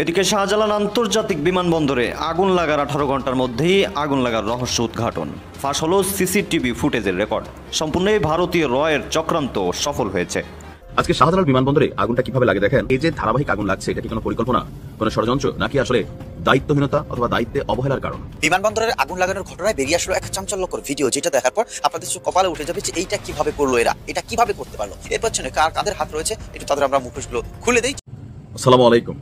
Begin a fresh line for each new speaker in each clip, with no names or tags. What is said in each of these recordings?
এদিকে শাহজালাল আন্তর্জাতিক বিমানবন্দরে আগুন লাগার 18 ঘন্টার মধ্যেই আগুন লাগার রহস্য উদ্ঘাটন। ফাঁস হলো সিসিটিভি ফুটেজের রেকর্ড। সম্পূর্ণ ভারতীয় রয়ের চক্রান্ত সফল হয়েছে।
আজকে শাহজালাল বিমানবন্দরে আগুনটা কিভাবে লাগে দেখেন। এই যে ধারাবাহিক আগুন লাগছে, এটা কি কোনো পরিকল্পনা, কোনো ষড়যন্ত্র, নাকি আসলে দায়িত্বহীনতা অথবা দায়িত্বে অবহেলার কারণ?
বিমানবন্দরের আগুন লাগানোর ঘটনায় বেরিয়ে আসলো এক চাঞ্চল্যকর ভিডিও, যেটা দেখার পর আপনাদের কপালে উঠে যাবে যে এইটা কিভাবে করলো, এটা কিভাবে করতে পারলো, এর পেছনে কাদের হাত রয়েছে, একটু তাদের আমরা মুখোশগুলো খুলে দেই।
আসসালামু আলাইকুম।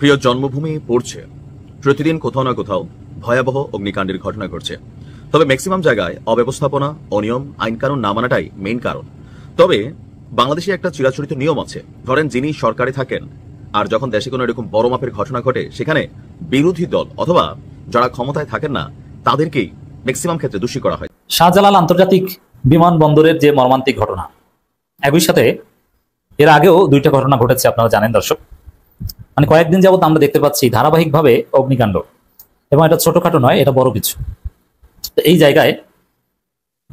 প্রিয় জন্মভূমি পড়ছে, প্রতিদিন কোথাও না কোথাও ভয়াবহ অগ্নিকাণ্ডের ঘটনা ঘটছে। তবে ম্যাক্সিমাম জায়গায় অব্যবস্থাপনা, অনিয়ম, আইন কানুন না মানাটাই মেইন কারণ। তবে বাংলাদেশে একটা চিরাচরিত নিয়ম আছে, ধরেন যিনি সরকারে থাকেন আর যখন দেশে কোনো এরকম বড় মাপের ঘটনা ঘটে, সেখানে বিরোধী দল অথবা যারা ক্ষমতায় থাকেন না তাদেরকেই ম্যাক্সিমাম ক্ষেত্রে দোষী করা হয়।
শাহজালাল আন্তর্জাতিক বিমানবন্দরের যে মর্মান্তিক ঘটনা, একই সাথে এর আগেও দুইটা ঘটনা ঘটেছে, আপনারা জানেন দর্শক। মানে কয়েকদিন যাবত আমরা দেখতে পাচ্ছি ধারাবাহিকভাবে অগ্নিকাণ্ড, এবং এটা ছোটখাটো নয়, এটা বড় কিছু। তো এই জায়গায়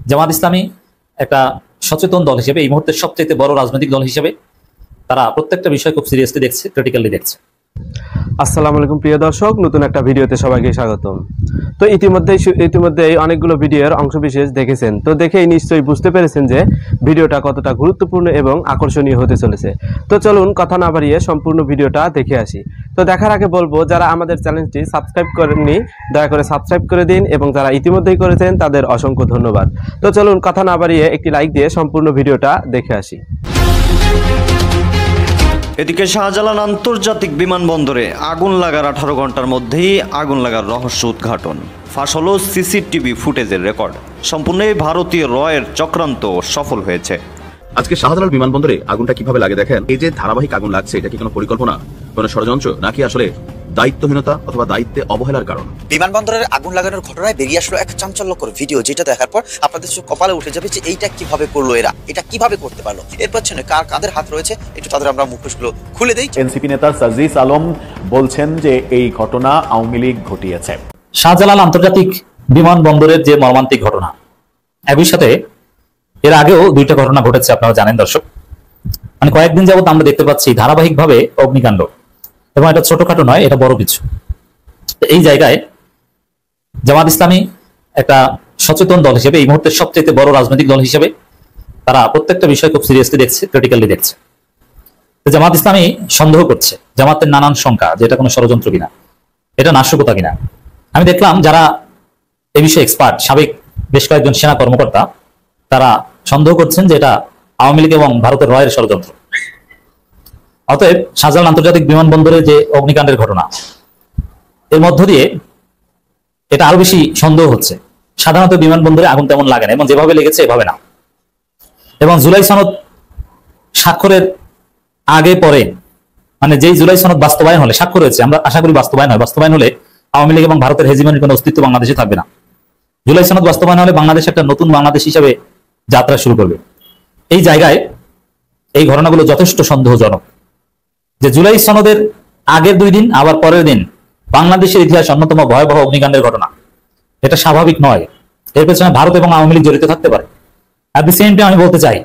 জামাত ইসলামী একটা সচেতন দল হিসেবে, এই মুহূর্তে সবচেয়ে বড় রাজনৈতিক দল হিসেবে তারা প্রত্যেকটা বিষয় খুব সিরিয়াসলি দেখছে, ক্রিটিক্যালি দেখছে।
আসসালামু আলাইকুম প্রিয় দর্শক, নতুন একটা ভিডিওতে সবাইকে স্বাগতম। তো ইতিমধ্যেই অনেকগুলো ভিডিওর অংশবিশেষ দেখেছেন, তো দেখেই নিশ্চয়ই বুঝতে পেরেছেন যে ভিডিওটা কতটা গুরুত্বপূর্ণ এবং আকর্ষণীয় হতে চলেছে। তো চলুন কথা না বাড়িয়ে সম্পূর্ণ ভিডিওটা দেখে আসি। তো দেখার আগে বলবো, যারা আমাদের চ্যানেলটি সাবস্ক্রাইব করেননি দয়া করে সাবস্ক্রাইব করে দিন, এবং যারা ইতিমধ্যেই করেছেন তাদের অসংখ্য ধন্যবাদ। তো চলুন কথা না বাড়িয়ে একটি লাইক দিয়ে সম্পূর্ণ ভিডিওটা দেখে আসি।
এদিকে শাহজালাল আন্তর্জাতিক বিমানবন্দরে আগুন লাগার 18 ঘন্টার মধ্যেই আগুন লাগার রহস্য উদ্ঘাটন। ফাঁস হলো সিসিটিভি ফুটেজের রেকর্ড। সম্পূর্ণ ভারতীয় রয়ের চক্রান্ত সফল হয়েছে।
আজকে শাহজালাল বিমানবন্দরে আগুনটা কিভাবে লাগে দেখেন। এই যে ধারাবাহিক আগুন লাগছে, এটা কি কোনো পরিকল্পনা, কোনো ষড়যন্ত্র, নাকি আসলে দায়িত্বহীনতা অথবা দায়িত্বে অবহেলার কারণ?
বিমানবন্দরের আগুন লাগানোর ঘটনায় বেরিয়ে আসলো এক চাঞ্চল্যকর ভিডিও, যেটা দেখার পর আপনাদের কপালে উঠে যাবে যে এইটা কিভাবে করলো, এটা কিভাবে করতে পারলো, এর পেছনে কাদের হাত রয়েছে, একটু তাদের আমরা মুখোশগুলো খুলে দেই।
এনসিপি নেতা সাজিস আলম বলছেন যে এই ঘটনা আওয়ামী লীগ ঘটিয়েছে।
শাহজালাল আন্তর্জাতিক বিমানবন্দরের যে মর্মান্তিক ঘটনা, একই সাথে এর আগেও দুইটা ঘটনা ঘটেছে, আপনারা জানেন দর্শক। মানে কয়েকদিন যাবত আমরা দেখতে পাচ্ছি ধারাবাহিকভাবে অগ্নিকাণ্ড, এবং এটা ছোটখাটো নয়, এটা বড় কিছু। এই জায়গায় জামাত ইসলামী একটা সচেতন দল হিসেবে, এই মুহূর্তে সবচেয়ে বড় রাজনৈতিক দল হিসেবে তারা প্রত্যেকটা বিষয় খুব সিরিয়াসলি দেখছে, ক্রিটিক্যালি দেখছে। জামাত ইসলামী সন্দেহ করছে জামাতের নানান শঙ্কা, যে এটা কোনো ষড়যন্ত্র কিনা, এটা নাশকতা কিনা। আমি দেখলাম যারা এ বিষয়ে এক্সপার্ট, সাবেক বেশ কয়েকজন সেনা কর্মকর্তা, তারা সন্দেহ করছেন যে এটা আওয়ামী লীগ এবং ভারতের রয়ের ষড়যন্ত্র। অতএব শাহজালাল আন্তর্জাতিক বিমানবন্দরে যে অগ্নিকাণ্ডের ঘটনা, এর মধ্য দিয়ে এটা আরো বেশি সন্দেহ হচ্ছে। সাধারণত বিমানবন্দরে আগুন তেমন লাগে না, এবং যেভাবে লেগেছে এভাবে না। এবং জুলাই সনদ স্বাক্ষরের আগে পরে, মানে যেই জুলাই সনদ বাস্তবায়ন হলে, স্বাক্ষর হয়েছে, আমরা আশা করি বাস্তবায়ন হয়, বাস্তবায়ন হলে আওয়ামী লীগ এবং ভারতের হেজিমনির কোনো অস্তিত্ব বাংলাদেশে থাকবে না। জুলাই সনদ বাস্তবায়ন হলে বাংলাদেশ একটা নতুন বাংলাদেশ হিসেবে যাত্রা শুরু করবে। এই জায়গায় এই ঘটনাগুলো যথেষ্ট সন্দেহজনক, যে জুলাই সনদের আগের 2 দিন আবার পরের দিন বাংলাদেশের ইতিহাস অন্যতম ভয়াবহ অগ্নিকাণ্ডের ঘটনা। এটা স্বাভাবিক নয়, এর পেছনে ভারত এবং আওয়ামী লীগ জড়িত থাকতে পারে। অ্যাট দি সেম টাইম আমি বলতে চাই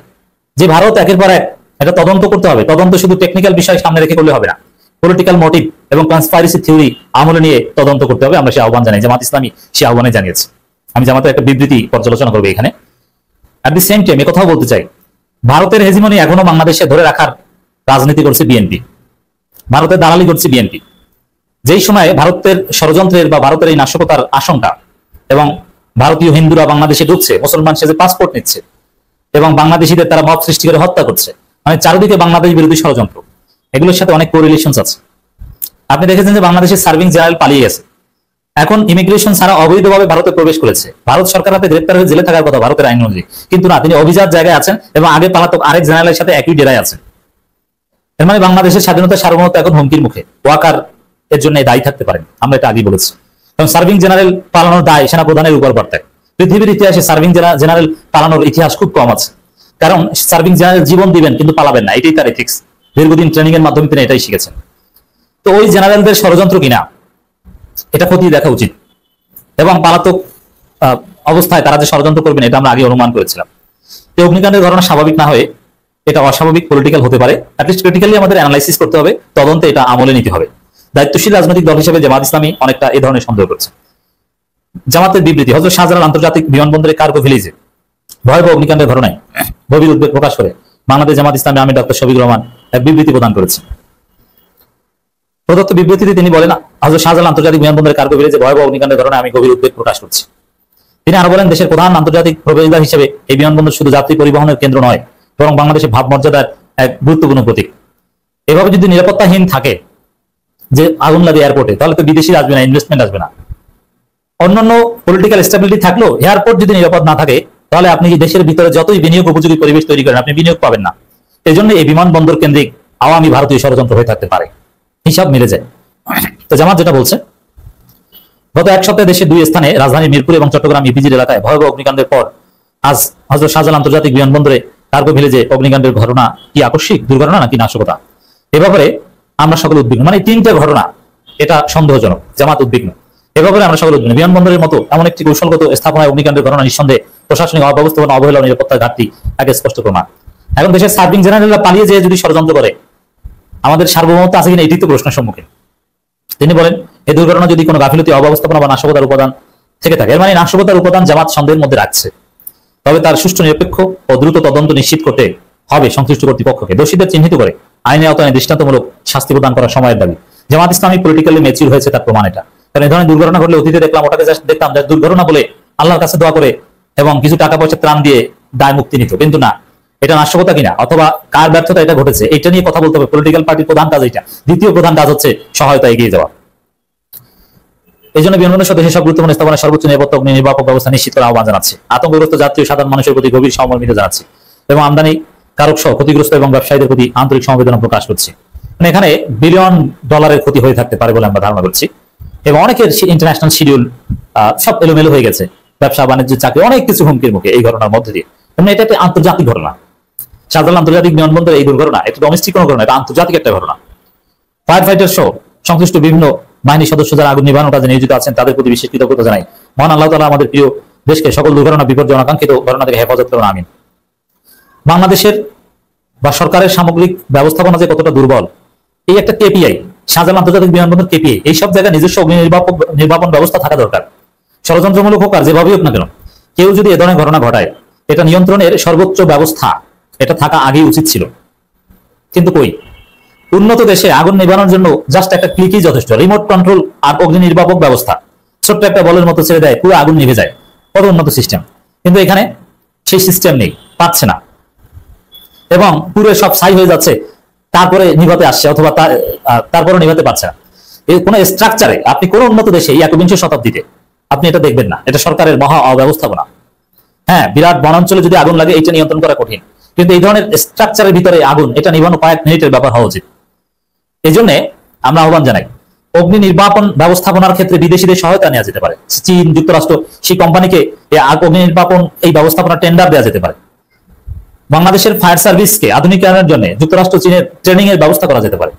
যে ভারত একের পর এক এটা তদন্ত করতে হবে। তদন্ত শুধু টেকনিক্যাল বিষয় সামনে রেখে করলে হবে না, পলিটিক্যাল মোটিভ এবং কনস্পাইরেসি থিওরি আমলে নিয়ে তদন্ত করতে হবে। আমরা সে আহ্বান জানাই, জামাত ইসলামী সে আহ্বানে জানিয়েছে। আমি জামাতের একটা বিবৃতি পর্যালোচনা করবো এখানে। অ্যাট দি সেম টাইম কথাও বলতে চাই, ভারতের হেজিমনি এখনো বাংলাদেশে ধরে রাখার রাজনীতি করছে বিএনপি, ভারতের দালালি করছে বিএনপি। যেই সময় ভারতের ষড়যন্ত্রের বা ভারতের এই নাশকতার আশঙ্কা, এবং ভারতীয় হিন্দুরা বাংলাদেশে ঢুকছে, মুসলমান সেজে পাসপোর্ট নিচ্ছে, এবং বাংলাদেশিদের তারা মব সৃষ্টি করে হত্যা করছে, মানে চারিদিকে বাংলাদেশ বিরোধী ষড়যন্ত্র, এগুলোর সাথে অনেক কোরিলেশনস আছে। আপনি দেখেছেন যে বাংলাদেশের সার্ভিং জেনারেল পালিয়ে গেছে, এখন ইমিগ্রেশন ছাড়া অবৈধভাবে ভারতে প্রবেশ করেছে। ভারত সরকার হাতে গ্রেপ্তার হয়ে জেলে থাকার কথা ভারতের আইন অনুযায়ী, কিন্তু না, তিনি অভিজাত জায়গায় আছেন এবং আগে পালাতক আরেক জেনারেলের সাথে একই ডেরায় আছেন। এর মানে বাংলাদেশের স্বাধীনতা সার্বভৌমত্ব এখন হুমকির মুখে। ওয়াকার এর জন্য দায়ী থাকতে পারেন, আমরা এটা আগেই বলেছি। এবং সার্ভিং জেনারেল পালানোর দায় সেনা প্রধানের উপর বর্তায়। পৃথিবীর ইতিহাসে সার্ভিং জেনারেল পালানোর ইতিহাস খুব কম আছে, কারণ সার্ভিং জেনারেল জীবন দিবেন কিন্তু পালাবেন না, এটাই তার এথিক্স। দীর্ঘদিন ট্রেনিং এর মাধ্যমে তিনি এটাই শিখেছেন। তো ওই জেনারেলদের ষড়যন্ত্র কিনা এটা খতিয়ে দেখা উচিত, এবং পালাতক অবস্থায় তারা যে ষড়যন্ত্র করবেন এটা আমরা আগে অনুমান করেছিলাম। তো অগ্নিকাণ্ডের ঘটনা স্বাভাবিক না হয়ে এটা অস্বাভাবিক পলিটিক্যাল হতে পারে। অ্যাটলিস্ট ক্রিটিক্যালি আমাদের অ্যানালাইসিস করতে হবে, তদন্তে এটা আমলে নিতে হবে। দায়িত্বশীল রাজনৈতিক দল হিসেবে জামাত ইসলামী অনেকটা এই ধরনের সন্দেহ করছে। জামাতের বিবৃতি, হযরত শাহজালাল আন্তর্জাতিক বিমানবন্দরে কার্গো ভিলেজে ভয়াবহ অগ্নিকাণ্ডের ঘটনায় গভীর উদ্বেগ প্রকাশ করে বাংলাদেশ জামাত ইসলামী আমির ডক্টর শফিকুর রহমান এক বিবৃতি প্রদান করেছেন। প্রদত্ত বিবৃতিতে তিনি বলেন, হযরত শাহজালাল আন্তর্জাতিক বিমানবন্দরে কার্গো ভিলেজে ভয়াবহ অগ্নিকাণ্ডের ঘটনায় আমি গভীর উদ্বেগ প্রকাশ করছি। তিনি আরো বলেন, দেশের প্রধান আন্তর্জাতিক প্রবেশদ্বার হিসেবে এই বিমানবন্দর শুধু যাত্রী পরিবহনের কেন্দ্র নয়, বরং বাংলাদেশের ভাবমর্যাদার এক গুরুত্বপূর্ণ প্রতীক। এভাবে যদি নিরাপত্তাহীন থাকে যে আগুন লাগে এয়ারপোর্টে, তাহলে তো বিদেশি আসবে না, ইনভেস্টমেন্ট আসবে না। অন্যান্য পলিটিক্যাল স্টেবিলিটি থাকলেও এয়ারপোর্ট যদি নিরাপদ না থাকে, তাহলে আপনি দেশের ভিতরে যতই বিনিয়োগ উপযোগী পরিবেশ তৈরি করেন, আপনি বিনিয়োগ পাবেন না। এই জন্য এই বিমানবন্দর কেন্দ্রিক আওয়ামী ভারতীয় ষড়যন্ত্র হয়ে থাকতে পারে, হিসাব মিলে যায়। তো জামাত যেটা বলছে, গত এক সপ্তাহে দেশের দুই স্থানে রাজধানী মিরপুর এবং চট্টগ্রাম ইপিজির এলাকায় ভয়াবহ অগ্নিকাণ্ডের পর আজ হযরত শাহজালাল আন্তর্জাতিক বিমানবন্দরে কার্গো ভিলেজে অগ্নিকাণ্ডের ঘটনা কি আকস্মিক দুর্ঘটনা নাকি নাশকতা, এ ব্যাপারে আমরা সকল উদ্বিগ্ন। মানে তিনটে ঘটনা, এটা সন্দেহজনক, জামাত উদ্বিগ্ন। এ ব্যাপারে আমরা সকল উদ্বিগ্ন। বিমানবন্দরের মতো এমন একটি কৌশলগত স্থাপনায় অগ্নিকাণ্ডের ঘটনা নিঃসন্দেহে প্রশাসনিক অব্যবস্থাপনা, অবহেলা ও নিরাপত্তার ঘাটতি আগে স্পষ্ট প্রমাণ। এখন দেশের সার্ভিং জেনারেলরা পালিয়ে যেয়ে যদি ষড়যন্ত্র করে, আমাদের সার্বভৌমত্ব আছে কিনা এটি তো প্রশ্নের সম্মুখীন। তিনি বলেন, এই দুর্ঘটনা যদি কোনো গাফিলতি, অব্যবস্থাপনা বা নাশকতার উপাদান থেকে থাকে, এর মানে নাশকতার উপাদান জামাত সন্দেহের মধ্যে রাখছে, তবে তার সুষ্ঠু, নিরপেক্ষ ও দ্রুত তদন্ত নিশ্চিত করতে হবে সংশ্লিষ্ট কর্তৃপক্ষকে। দোষীদের চিহ্নিত করে আইনের আওতায় দৃষ্টান্তমূলক শাস্তি প্রদান করার সময়ের দাবি। জামাত ইসলামী পলিটিক্যালি ম্যাচিউর হয়েছে, তার প্রমাণ এটা। কারণ এই ধরনের দুর্ঘটনা ঘটলে অতীতে দেখলাম, ওটাকে দেখতাম যে দুর্ঘটনা বলে আল্লাহর কাছে দোয়া করে এবং কিছু টাকা পয়সা ত্রাণ দিয়ে দায় মুক্তি নিত, কিন্তু না, এটা নাশকতা কিনা অথবা কার ব্যর্থতা এটা ঘটেছে, এটা নিয়ে কথা বলতে হবে। পলিটিক্যাল পার্টির প্রধান কাজ এটা। দ্বিতীয় প্রধান কাজ হচ্ছে সহায়তা এগিয়ে যাওয়া। এই জন্য বিমানবন্দর সহ দেশের সব গুরুত্বপূর্ণ স্থাপনায় সর্বোচ্চ নিরাপত্তা, অগ্নি নির্বাপক ব্যবস্থা নিশ্চিত করার আহ্বান জানাচ্ছি। আতঙ্কগ্রস্ত যাত্রী ও সাধারণ মানুষের প্রতি গভীর সহমর্মিতা জানাচ্ছি এবং আমদানি কারক সহ ক্ষতিগ্রস্ত এবং ব্যবসায়ীদের প্রতি আন্তরিক সমবেদনা প্রকাশ করছি। মানে এখানে বিলিয়ন ডলারের ক্ষতি হয়ে থাকতে পারে বলে আমরা ধারণা করছি এবং অনেকের ইন্টারন্যাশনাল শিডিউল সব এলোমেলো হয়ে গেছে, ব্যবসা বাণিজ্য, চাকরি, অনেক কিছু হুমকির মুখে এই ঘটনার মধ্যে দিয়ে। এবং এটা একটা আন্তর্জাতিক ঘটনা। শাহজালাল আন্তর্জাতিক বিমানবন্দরের এই দুর্ঘটনা এটা ডোমেস্টিক কোনো ঘটনা, এটা আন্তর্জাতিক একটা ঘটনা। ফায়ার ফাইটার সহ সংশ্লিষ্ট বিভিন্ন বাহিনীর সদস্য যারা আগুন নিবারণের কাজে নিয়োজিত আছেন, তাদের প্রতি বিশেষ কৃতজ্ঞতা জানাই। মহান আল্লাহ তাআলা আমাদের প্রিয় দেশকে সকল দুর্ঘটনা, বিপর্যয়, অনাকাঙ্ক্ষিত ঘটনা থেকে হেফাজত করুন, আমিন। বাংলাদেশের বা সরকারের সামগ্রিক ব্যবস্থাপনা যে কতটা দুর্বল, এই একটা কেপিআই, শাহজালাল আন্তর্জাতিক বিমানবন্দর কেপিআই, এই সব জায়গায় নিজস্ব অগ্নি নির্বাপন ব্যবস্থা থাকা দরকার। ষড়যন্ত্রমূলক হোক আর যেভাবেই হোক না কেন, কেউ যদি এ ধরনের ঘটনা ঘটায়, এটা নিয়ন্ত্রণের সর্বোচ্চ ব্যবস্থা এটা থাকা আগেই উচিত ছিল। কিন্তু কই, উন্নত দেশে আগুন নিবানোর জন্য জাস্ট একটা ক্লিকই যথেষ্ট, রিমোট কন্ট্রোল আর অগ্নি নির্বাপক ব্যবস্থা, ছোট্ট একটা বলের মতো ছেড়ে দেয়, পুরো আগুন নিভে যায়। কত উন্নত সিস্টেম, কিন্তু এখানে সেই সিস্টেম নেই, পাচ্ছে না এবং পুরো সব ছাই হয়ে যাচ্ছে, তারপরে নিভাতে আসছে অথবা তারপরে নিভাতে পারছে না। এই কোনো স্ট্রাকচারে আপনি কোনো উন্নত দেশে এই 21শ শতাব্দীতে আপনি এটা দেখবেন না। এটা সরকারের মহা অব্যবস্থাপনা। হ্যাঁ, বিরাট বনাঞ্চলে যদি আগুন লাগে, এটা নিয়ন্ত্রণ করা কঠিন, কিন্তু এই ধরনের স্ট্রাকচারের ভিতরে আগুন, এটা নিভানো কয়েক মিনিটের ব্যাপার হওয়া উচিত। এই জন্য আমরা আহ্বান জানাই, অগ্নি নির্বাপন ব্যবস্থাপনার ক্ষেত্রে বিদেশিদের সহায়তা নেওয়া যেতে পারে। চীন, যুক্তরাষ্ট্র, সেই কোম্পানিকে অগ্নি নির্বাপন এই ব্যবস্থাপনা টেন্ডার দেওয়া যেতে পারে। বাংলাদেশের ফায়ার সার্ভিসকে আধুনিকায়নের জন্য যুক্তরাষ্ট্র, চীনের ট্রেনিং এর ব্যবস্থা করা যেতে পারে।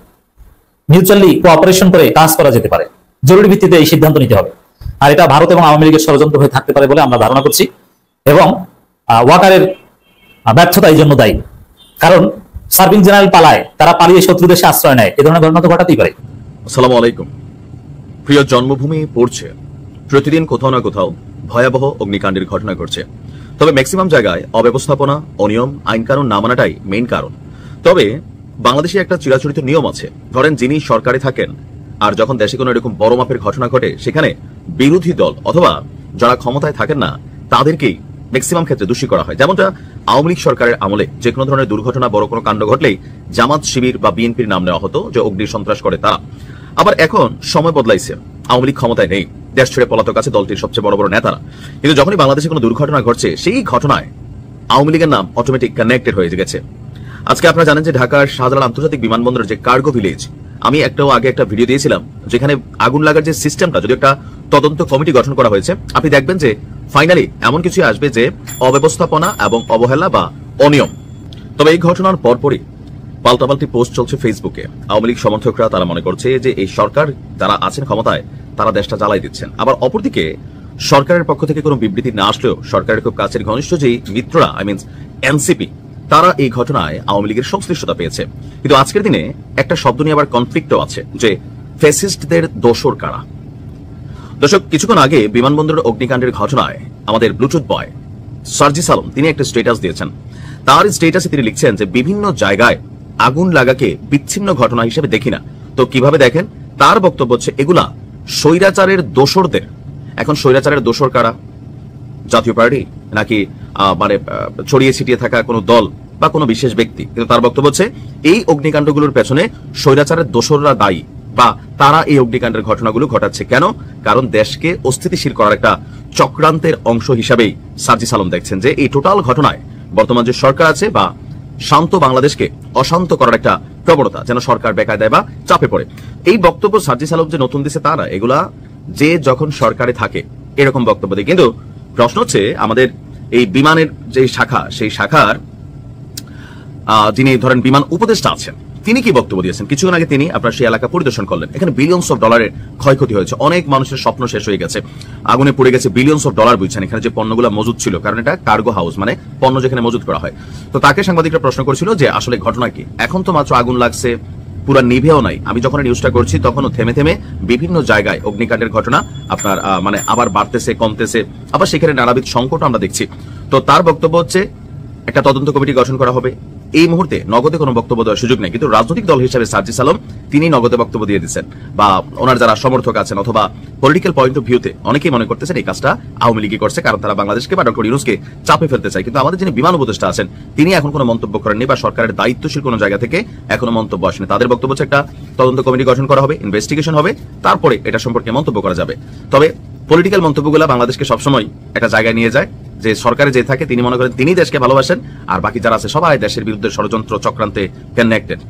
মিউচুয়ালি কোঅপারেশন করে কাজ করা যেতে পারে। জরুরি ভিত্তিতে এই সিদ্ধান্ত নিতে হবে। আর এটা ভারত এবং আওয়ামী লীগের ষড়যন্ত্র হয়ে থাকতে পারে বলে আমরা ধারণা করছি এবং ওয়াকারের ব্যর্থতা এই জন্য দায়ী। কারণ সার্ভিং জেনারেল পালায়, তারা পালিয়ে শত্রু দেশে আশ্রয় নেয়, এ ধরনের ঘটনা তো ঘটাতেই পারে।
আসসালামু আলাইকুম। প্রিয় জন্মভূমি পড়ছে, প্রতিদিন কোথাও না কোথাও ভয়াবহ অগ্নিকাণ্ডের ঘটনা ঘটছে। তবে ম্যাক্সিমাম জায়গায় অব্যবস্থাপনা, অনিয়ম, আইন কানুন না মানাটাই মেইন কারণ। তবে বাংলাদেশে একটা চিরাচরিত নিয়ম আছে, ধরেন যিনি সরকারে থাকেন আর যখন দেশে কোনো এরকম বড় মাপের ঘটনা ঘটে, সেখানে বিরোধী দল অথবা যারা ক্ষমতায় থাকেন না তাদেরকেই ম্যাক্সিমাম ক্ষেত্রে দোষী করা হয়। যেমনটা আওয়ামী লীগ সরকারের আমলে যে কোনো ধরনের দুর্ঘটনা, বড় কোনো কাণ্ড ঘটলেই জামাত, শিবির বা বিএনপির নাম নেওয়া হতো যে অগ্নি সন্ত্রাস করে তারা। আবার এখন সময় বদলাইছে, আওয়ামী লীগ ক্ষমতায় নেই, দেশ ছেড়ে পলাতক আছে দলটির সবচেয়ে বড় বড় নেতারা। কিন্তু যখনই বাংলাদেশে কোনো দুর্ঘটনা ঘটছে, সেই ঘটনায় আওয়ামী লীগের নাম অটোমেটিক কানেক্টেড হয়ে গেছে। আজকে আপনারা জানেন যে ঢাকার শাহজালাল আন্তর্জাতিক বিমানবন্দরের যে কার্গো ভিলেজ, আমি আগে একটা ভিডিও দিয়েছিলাম যেখানে আগুন লাগার যে সিস্টেমটা, যদি একটা তদন্ত কমিটি গঠন করা হয়েছে, আপনি দেখবেন যে ফাইনালি এমন কিছু আসবে যে অব্যবস্থাপনা এবং অবহেলা বা অনিয়ম। তবে এই ঘটনার পরপরই পাল্টাপাল্টি পোস্ট চলছে ফেসবুকে। আওয়ামী লীগ সমর্থকরা তারা মনে করছে যে এই সরকার যারা আছেন ক্ষমতায় তারা দেশটা জ্বালাই দিচ্ছেন। আবার অপরদিকে সরকারের পক্ষ থেকে কোনো বিবৃতি না আসলেও সরকারের খুব কাছের ঘনিষ্ঠ যে মিত্ররা, এনসিপি, তারা এই ঘটনায় আওয়ামী লীগের সংশ্লিষ্টতা পেয়েছে। কিন্তু আজকের দিনে একটা শব্দ নিয়ে আবার কনফ্লিক্টও আছে, যে ফ্যাসিস্টদের দোসর কারা? দর্শক, কিছুক্ষণ আগে বিমানবন্দরের অগ্নিকাণ্ডের ঘটনায় আমাদের ব্লুটুথ বয় সার্জিস আলম তিনি একটা স্ট্যাটাস দিয়েছেন। তার স্ট্যাটাসে তিনি লিখছেন যে বিভিন্ন জায়গায় আগুন লাগাকে বিচ্ছিন্ন ঘটনা হিসেবে দেখি না। তো কিভাবে দেখেন? তার বক্তব্য হচ্ছে এগুলা স্বৈরাচারের দোসরদের। এখন স্বৈরাচারের দোসর কারা? জাতীয় পার্টি নাকি মানে ছড়িয়ে ছিটিয়ে থাকা কোনো দল বা কোনো বিশেষ ব্যক্তি? কিন্তু তার বক্তব্য হচ্ছে এই অগ্নিকাণ্ডগুলোর পেছনে স্বৈরাচারের দোসররা দায়ী, বা তারা এই অগ্নিকাণ্ডের ঘটনাগুলো ঘটাচ্ছে। কেন? কারণ দেশকে অস্থিতিশীল করার একটা চক্রান্তের অংশ হিসাবেই সার্জিস আলম দেখছেন যে এই টোটাল ঘটনায় বর্তমান যে সরকার আছে বা শান্ত বাংলাদেশকে অশান্ত করার একটা প্রবণতা, যেন সরকার বেকায়দায় বা চাপে পড়ে। এই বক্তব্য সার্জিস আলম যে নতুন দিচ্ছে তা না, এগুলা যে যখন সরকারে থাকে এরকম বক্তব্য দেয়। কিন্তু প্রশ্ন হচ্ছে আমাদের এই বিমানের যে শাখা, সেই শাখার যিনি ধরেন বিমান উপদেষ্টা আছেন, তিনি কি বক্তব্য দিয়েছেন? কিছুক্ষণ আগে তিনি আপনার সেই এলাকা পরিদর্শন করলেন। এখানে বিলিয়নস অফ ডলারের ক্ষয়ক্ষতি হয়েছে, অনেক মানুষের স্বপ্ন শেষ হয়ে গেছে, আগুনে পড়ে গেছে বিলিয়নস অফ ডলার। বুঝছেন, এখানে যে পণ্যগুলো মজুদ ছিল, কারণ এটা কার্গো হাউস, মানে পণ্য যেখানে মজুদ করা হয়। তো তাকে সাংবাদিকরা প্রশ্ন করেছিল যে আসলে ঘটনা কি। এখন তো মাত্র আগুন লাগছে, পুরা নিভেও নাই। আমি যখন নিউজটা করছি তখনও থেমে থেমে বিভিন্ন জায়গায় অগ্নিকাণ্ডের ঘটনা আপনার মানে আবার বাড়তেছে, কমতেছে, আবার সেখানে নানাবিধ সংকট আমরা দেখছি। তো তার বক্তব্য হচ্ছে একটা তদন্ত কমিটি গঠন করা হবে। এই মুহূর্তে নগদে কোনো বক্তব্য দেওয়ার সুযোগ নেই, কিন্তু রাজনৈতিক দল হিসেবে সার্জিস আলম তিনি নগদে বক্তব্য দিয়ে দিচ্ছেন, বা ওনার যারা সমর্থক আছেন অথবা পলিটিক্যাল পয়েন্ট অফ ভিউতে অনেকেই মনে করতেছেন এই কাজটা আওয়ামী লীগই করছে, কারণ তারা বাংলাদেশকে বা ডক্টর ইউনূসকে চাপে ফেলতে চায়। কিন্তু আমাদের যিনি বিমান উপদেষ্টা আছেন তিনি এখন কোনো মন্তব্য করেননি, বা সরকারের দায়িত্বশীল কোনো জায়গা থেকে এখনো মন্তব্য আসেনি। তাদের বক্তব্য হচ্ছে একটা তদন্ত কমিটি গঠন করা হবে, ইনভেস্টিগেশন হবে, তারপরে এটা সম্পর্কে মন্তব্য করা যাবে। তবে পলিটিক্যাল মন্তব্যগুলো বাংলাদেশকে সবসময় একটা জায়গায় নিয়ে যায় যে সরকারে যে থাকে তিনি মনে করেন তিনি দেশকে ভালোবাসেন, আর বাকি যারা আছে সবাই দেশের বিরুদ্ধে ষড়যন্ত্র চক্রান্তে কানেক্টেড।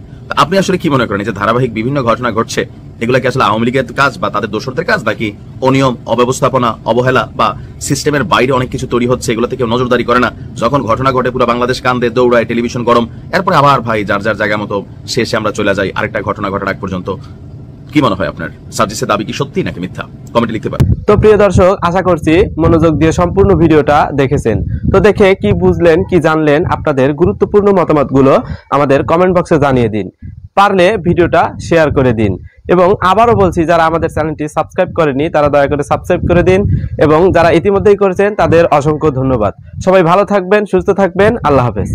আপনি আসলে কি মনে করেন যে ধারাবাহিক বিভিন্ন ঘটনা ঘটছে, এগুলা কি আসলে আওয়ামী লীগের কাজ বা তাদের দোসরদের কাজ, নাকি অনিয়ম, অব্যবস্থাপনা, অবহেলা বা সিস্টেমের বাইরে অনেক কিছু তৈরি হচ্ছে, এগুলোতে কেউ নজরদারি করে না? যখন ঘটনা ঘটে পুরো বাংলাদেশ কান্দে, দৌড়ায়, টেলিভিশন গরম, এরপরে আবার ভাই যার যার জায়গা মতো শেষে আমরা চলে যাই আরেকটা ঘটনা ঘটার আগ পর্যন্ত। কি মনে হয় আপনার, সার্জিসের দাবি কি সত্যি নাকি মিথ্যা? কমেন্টে লিখতে পারেন।
তো প্রিয় দর্শক, আশা করছি মনোযোগ দিয়ে সম্পূর্ণ ভিডিওটা দেখেছেন। তো দেখে কি বুঝলেন, কি জানলেন, আপনাদের গুরুত্বপূর্ণ মতামতগুলো আমাদের কমেন্ট বক্সে জানিয়ে দিন। পারলে ভিডিওটা শেয়ার করে দিন, এবং আবারও বলছি যারা আমাদের চ্যানেলটি সাবস্ক্রাইব করেনি তারা দয়া করে সাবস্ক্রাইব করে দিন, এবং যারা ইতিমধ্যেই করেছেন তাদের অসংখ্য ধন্যবাদ। সবাই ভালো থাকবেন, সুস্থ থাকবেন, আল্লাহ হাফেজ।